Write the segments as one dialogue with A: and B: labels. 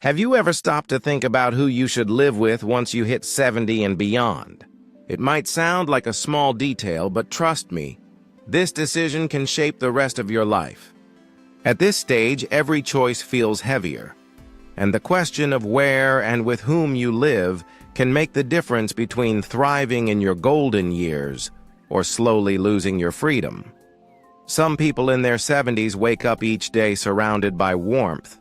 A: Have you ever stopped to think about who you should live with once you hit 70 and beyond? It might sound like a small detail, but trust me, this decision can shape the rest of your life. At this stage, every choice feels heavier, and the question of where and with whom you live can make the difference between thriving in your golden years or slowly losing your freedom. Some people in their 70s wake up each day surrounded by warmth,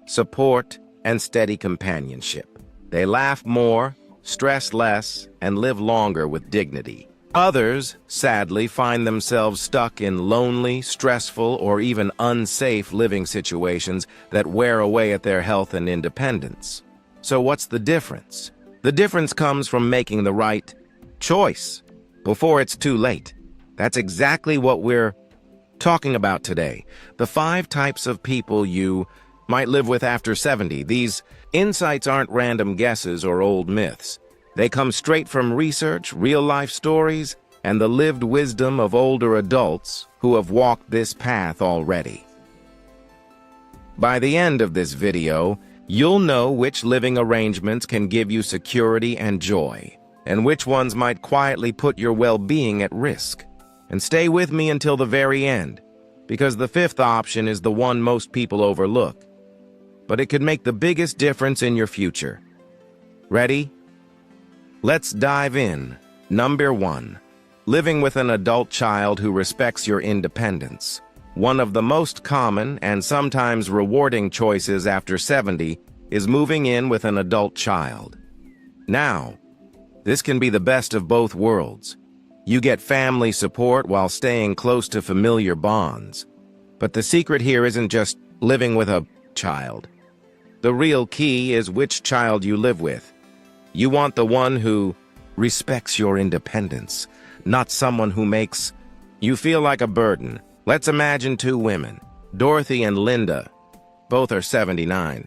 A: support, and steady companionship. They laugh more, stress less, and live longer with dignity. Others, sadly, find themselves stuck in lonely, stressful, or even unsafe living situations that wear away at their health and independence. So what's the difference? The difference comes from making the right choice before it's too late. That's exactly what we're talking about today. The 5 types of people you might live with after 70. These insights aren't random guesses or old myths. They come straight from research, real-life stories, and the lived wisdom of older adults who have walked this path already. By the end of this video, you'll know which living arrangements can give you security and joy, and which ones might quietly put your well-being at risk. And stay with me until the very end, because the 5th option is the one most people overlook, but it could make the biggest difference in your future. Ready? Let's dive in. Number 1. Living with an adult child who respects your independence. One of the most common and sometimes rewarding choices after 70 is moving in with an adult child. Now, this can be the best of both worlds. You get family support while staying close to familiar bonds. But the secret here isn't just living with a child. The real key is which child you live with. You want the one who respects your independence, not someone who makes you feel like a burden. Let's imagine 2 women, Dorothy and Linda. Both are 79.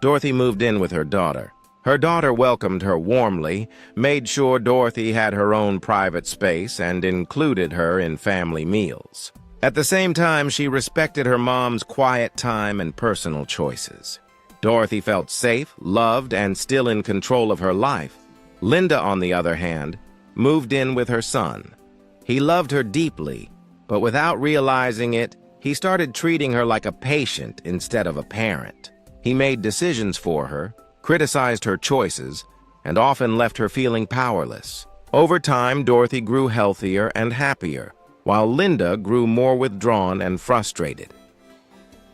A: Dorothy moved in with her daughter. Her daughter welcomed her warmly, made sure Dorothy had her own private space, and included her in family meals. At the same time, she respected her mom's quiet time and personal choices. Dorothy felt safe, loved, and still in control of her life. Linda, on the other hand, moved in with her son. He loved her deeply, but without realizing it, he started treating her like a patient instead of a parent. He made decisions for her, criticized her choices, and often left her feeling powerless. Over time, Dorothy grew healthier and happier, while Linda grew more withdrawn and frustrated.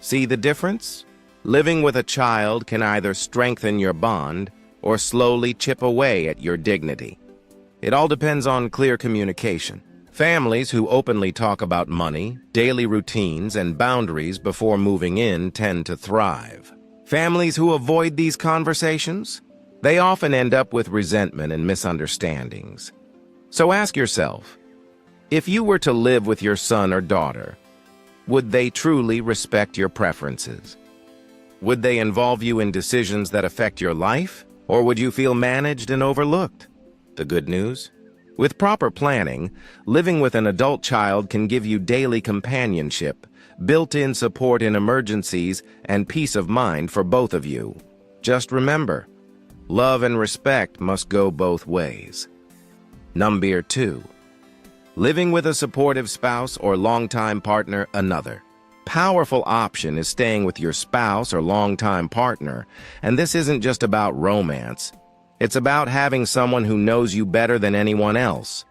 A: See the difference? Living with a child can either strengthen your bond or slowly chip away at your dignity. It all depends on clear communication. Families who openly talk about money, daily routines, and boundaries before moving in tend to thrive. Families who avoid these conversations, they often end up with resentment and misunderstandings. So ask yourself, if you were to live with your son or daughter, would they truly respect your preferences? Would they involve you in decisions that affect your life, or would you feel managed and overlooked? The good news? With proper planning, living with an adult child can give you daily companionship, built-in support in emergencies, and peace of mind for both of you. Just remember, love and respect must go both ways. Number 2. Living with a supportive spouse or longtime partner. Another powerful option is staying with your spouse or longtime partner, and this isn't just about romance. It's about having someone who knows you better than anyone else.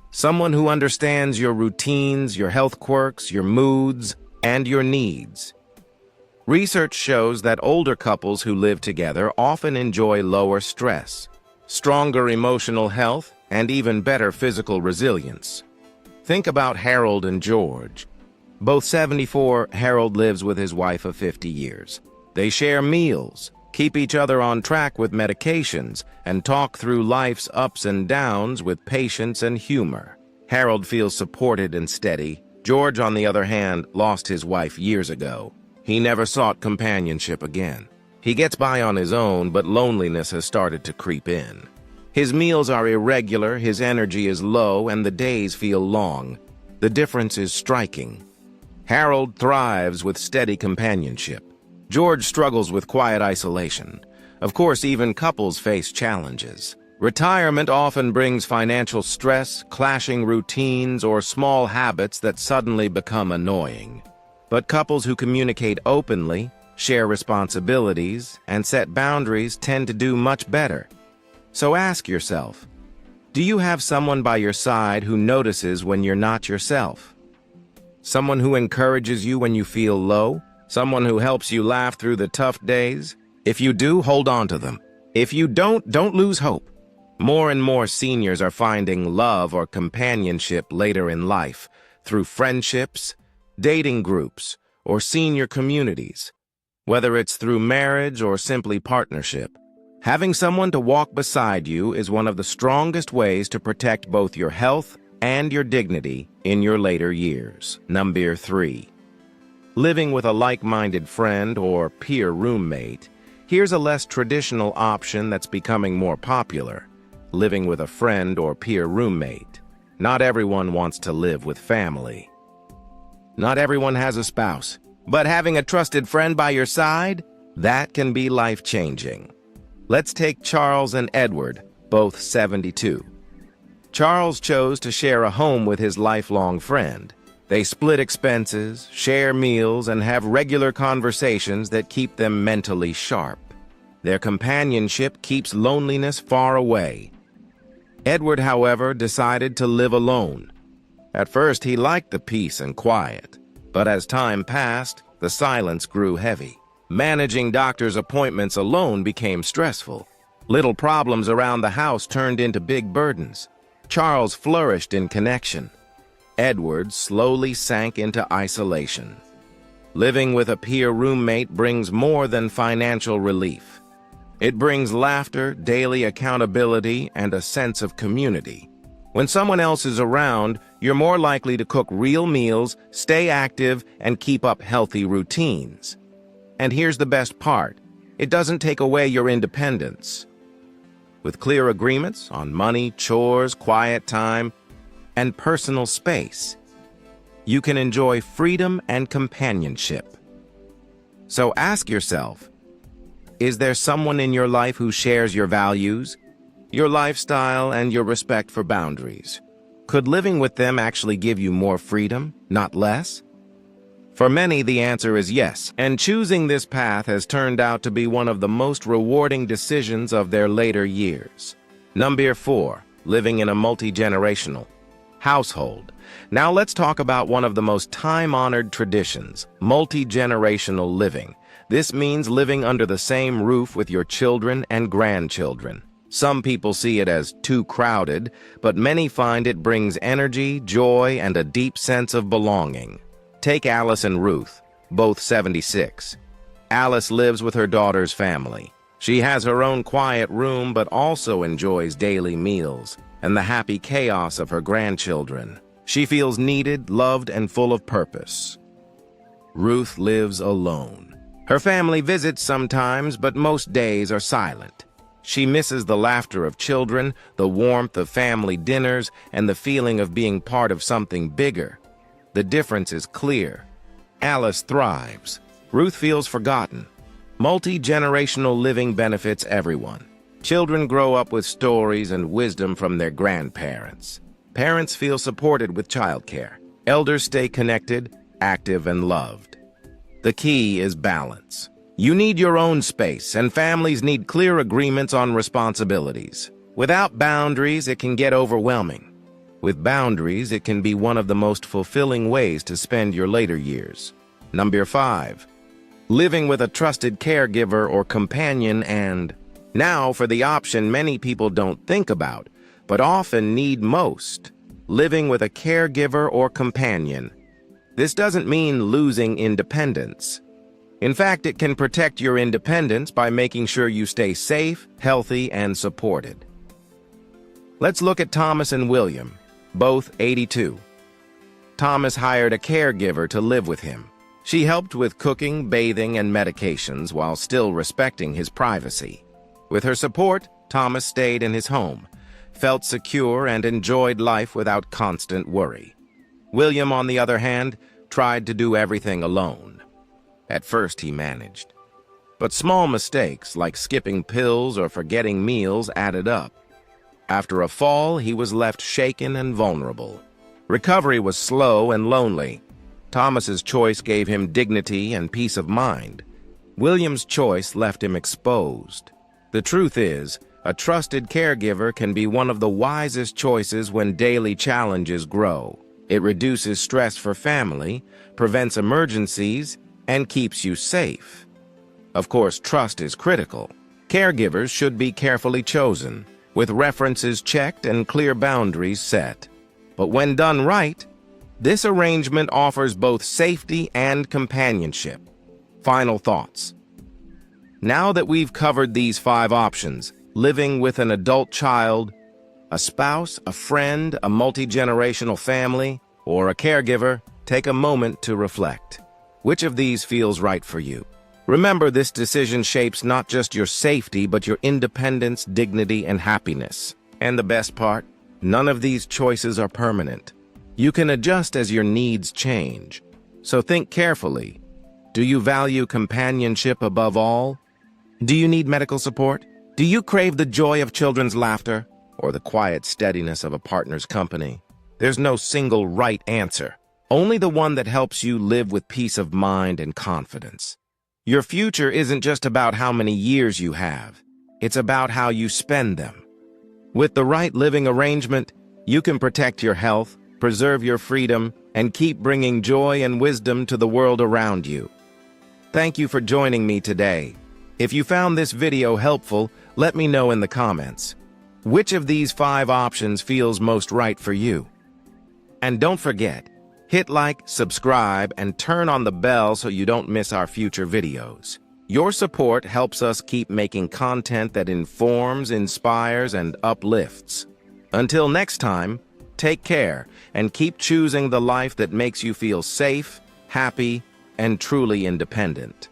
A: Someone who understands your routines, your health quirks, your moods, and your needs. Research shows that older couples who live together often enjoy lower stress, stronger emotional health, and even better physical resilience. Think about Harold and George. Both 74, Harold lives with his wife of 50 years. They share meals, keep each other on track with medications, and talk through life's ups and downs with patience and humor. Harold feels supported and steady. George, on the other hand, lost his wife years ago. He never sought companionship again. He gets by on his own, but loneliness has started to creep in. His meals are irregular, his energy is low, and the days feel long. The difference is striking. Harold thrives with steady companionship. George struggles with quiet isolation. Of course, even couples face challenges. Retirement often brings financial stress, clashing routines, or small habits that suddenly become annoying. But couples who communicate openly, share responsibilities, and set boundaries tend to do much better. So ask yourself, do you have someone by your side who notices when you're not yourself? Someone who encourages you when you feel low? Someone who helps you laugh through the tough days? If you do, hold on to them. If you don't lose hope. More and more seniors are finding love or companionship later in life through friendships, dating groups, or senior communities. Whether it's through marriage or simply partnership, having someone to walk beside you is one of the strongest ways to protect both your health and your dignity in your later years. Number 3. Living with a like-minded friend or peer roommate. Here's a less traditional option that's becoming more popular. Living with a friend or peer roommate. Not everyone wants to live with family. Not everyone has a spouse. But having a trusted friend by your side, that can be life-changing. Let's take Charles and Edward, both 72. Charles chose to share a home with his lifelong friend. They split expenses, share meals, and have regular conversations that keep them mentally sharp. Their companionship keeps loneliness far away. Edward, however, decided to live alone. At first, he liked the peace and quiet. But as time passed, the silence grew heavy. Managing doctor's appointments alone became stressful. Little problems around the house turned into big burdens. Charles flourished in connection. Edward slowly sank into isolation. Living with a peer roommate brings more than financial relief. It brings laughter, daily accountability, and a sense of community. When someone else is around, you're more likely to cook real meals, stay active, and keep up healthy routines. And here's the best part. It doesn't take away your independence. With clear agreements on money, chores, quiet time, and personal space, you can enjoy freedom and companionship. So ask yourself, is there someone in your life who shares your values, your lifestyle, and your respect for boundaries? Could living with them actually give you more freedom, not less? For many, the answer is yes, and choosing this path has turned out to be one of the most rewarding decisions of their later years. Number 4, living in a multi-generational household. Now let's talk about one of the most time-honored traditions, multi-generational living. This means living under the same roof with your children and grandchildren. Some people see it as too crowded, but many find it brings energy, joy, and a deep sense of belonging. Take Alice and Ruth, both 76. Alice lives with her daughter's family. She has her own quiet room, but also enjoys daily meals and the happy chaos of her grandchildren. She feels needed, loved, and full of purpose. Ruth lives alone. Her family visits sometimes, but most days are silent. She misses the laughter of children, the warmth of family dinners, and the feeling of being part of something bigger. The difference is clear. Alice thrives. Ruth feels forgotten. Multi-generational living benefits everyone. Children grow up with stories and wisdom from their grandparents. Parents feel supported with childcare. Elders stay connected, active, and loved. The key is balance. You need your own space, and families need clear agreements on responsibilities. Without boundaries, it can get overwhelming. With boundaries, it can be one of the most fulfilling ways to spend your later years. Number 5, living with a trusted caregiver or companion. And now for the option many people don't think about, but often need most, living with a caregiver or companion. This doesn't mean losing independence. In fact, it can protect your independence by making sure you stay safe, healthy, and supported. Let's look at Thomas and William, both 82. Thomas hired a caregiver to live with him. She helped with cooking, bathing, and medications while still respecting his privacy. With her support, Thomas stayed in his home, felt secure, and enjoyed life without constant worry. William, on the other hand, tried to do everything alone. At first he managed, But small mistakes, like skipping pills or forgetting meals, added up. After a fall, he was left shaken and vulnerable. Recovery was slow and lonely. Thomas's choice gave him dignity and peace of mind. William's choice left him exposed. The truth is, a trusted caregiver can be one of the wisest choices when daily challenges grow. It reduces stress for family, prevents emergencies, and keeps you safe. Of course, trust is critical. Caregivers should be carefully chosen, with references checked and clear boundaries set. But when done right, this arrangement offers both safety and companionship. Final thoughts. Now that we've covered these 5 options, living with an adult child, a spouse, a friend, a multi-generational family, or a caregiver, take a moment to reflect. Which of these feels right for you? Remember, this decision shapes not just your safety, but your independence, dignity, and happiness. And the best part? None of these choices are permanent. You can adjust as your needs change. So think carefully. Do you value companionship above all? Do you need medical support? Do you crave the joy of children's laughter or the quiet steadiness of a partner's company? There's no single right answer, only the one that helps you live with peace of mind and confidence. Your future isn't just about how many years you have. It's about how you spend them. With the right living arrangement, you can protect your health, preserve your freedom, and keep bringing joy and wisdom to the world around you. Thank you for joining me today. If you found this video helpful, let me know in the comments. Which of these 5 options feels most right for you? And don't forget, hit like, subscribe, and turn on the bell so you don't miss our future videos. Your support helps us keep making content that informs, inspires, and uplifts. Until next time, take care and keep choosing the life that makes you feel safe, happy, and truly independent.